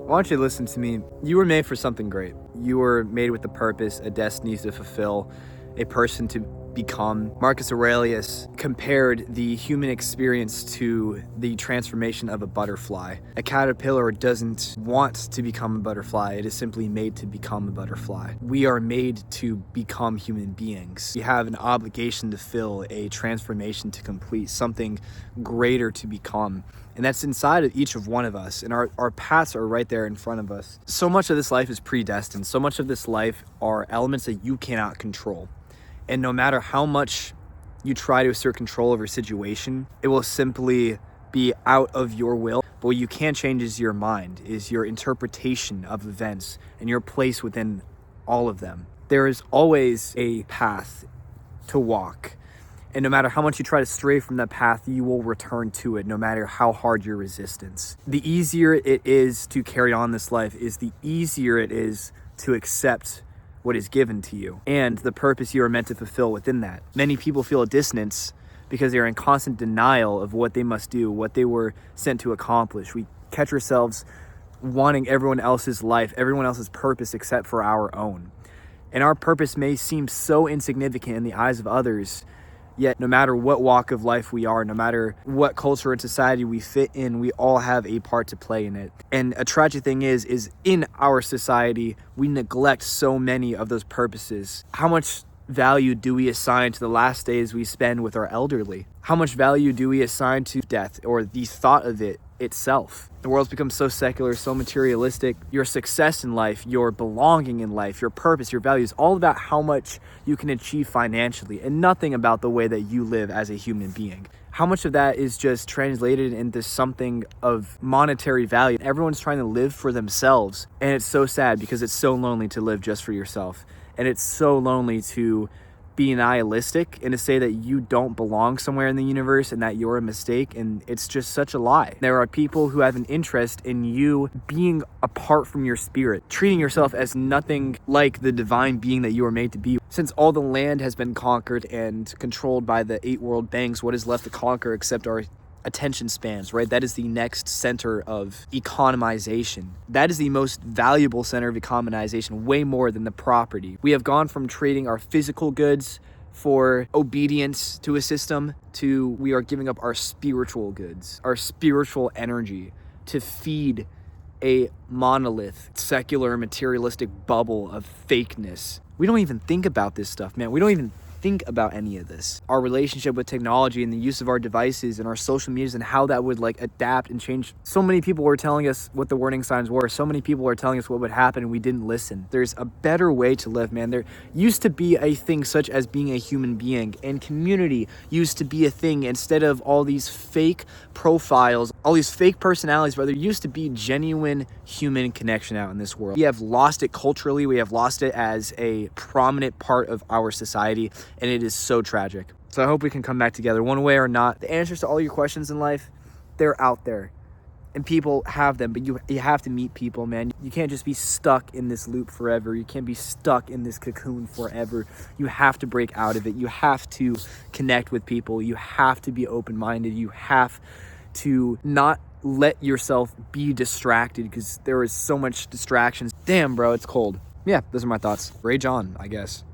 want you to listen to me. You were made for something great. You were made with a purpose, a destiny to fulfill, a person to become. Marcus Aurelius compared the human experience to the transformation of a butterfly. A caterpillar doesn't want to become a butterfly. It is simply made to become a butterfly. We are made to become human beings. We have an obligation to fill, a transformation to complete, something greater to become. And that's inside of each of one of us. And our paths are right there in front of us. So much of this life is predestined. So much of this life are elements that you cannot control. And no matter how much you try to assert control over a situation, it will simply be out of your will. But what you can change is your mind, is your interpretation of events and your place within all of them. There is always a path to walk. And no matter how much you try to stray from that path, you will return to it, no matter how hard your resistance. The easier it is to carry on this life is the easier it is to accept what is given to you and the purpose you are meant to fulfill within that. Many people feel a dissonance because they are in constant denial of what they must do, what they were sent to accomplish. We catch ourselves wanting everyone else's life, everyone else's purpose except for our own. And our purpose may seem so insignificant in the eyes of others, yet no matter what walk of life we are, no matter what culture and society we fit in, we all have a part to play in it. And a tragic thing is in our society, we neglect so many of those purposes. How much value do we assign to the last days we spend with our elderly? How much value do we assign to death or the thought of it itself? The world's become so secular, so materialistic. Your success in life, your belonging in life, your purpose, your values, all about how much you can achieve financially and nothing about the way that you live as a human being. How much of that is just translated into something of monetary value? Everyone's trying to live for themselves, and it's so sad because it's so lonely to live just for yourself. And it's so lonely to be nihilistic and to say that you don't belong somewhere in the universe and that you're a mistake, and it's just such a lie. There are people who have an interest in you being apart from your spirit, treating yourself as nothing like the divine being that you were made to be. Since all the land has been conquered and controlled by the 8 world banks, what is left to conquer except our attention spans, right? That is the next center of economization. That is the most valuable center of economization, way more than the property. We have gone from trading our physical goods for obedience to a system to we are giving up our spiritual goods, our spiritual energy to feed a monolith, secular, materialistic bubble of fakeness. We don't even think about this stuff, man. We don't even think about any of this. Our relationship with technology and the use of our devices and our social medias and how that would adapt and change. So many people were telling us what the warning signs were. So many people were telling us what would happen and we didn't listen. There's a better way to live, man. There used to be a thing such as being a human being, and community used to be a thing instead of all these fake profiles, all these fake personalities, but there used to be genuine human connection out in this world. We have lost it culturally. We have lost it as a prominent part of our society. And it is so tragic. So I hope we can come back together one way or not. The answers to all your questions in life, they're out there. And people have them, but you have to meet people, man. You can't just be stuck in this loop forever. You can't be stuck in this cocoon forever. You have to break out of it. You have to connect with people. You have to be open-minded. You have to not let yourself be distracted because there is so much distractions. Damn, bro, it's cold. Yeah, those are my thoughts. Rage on, I guess.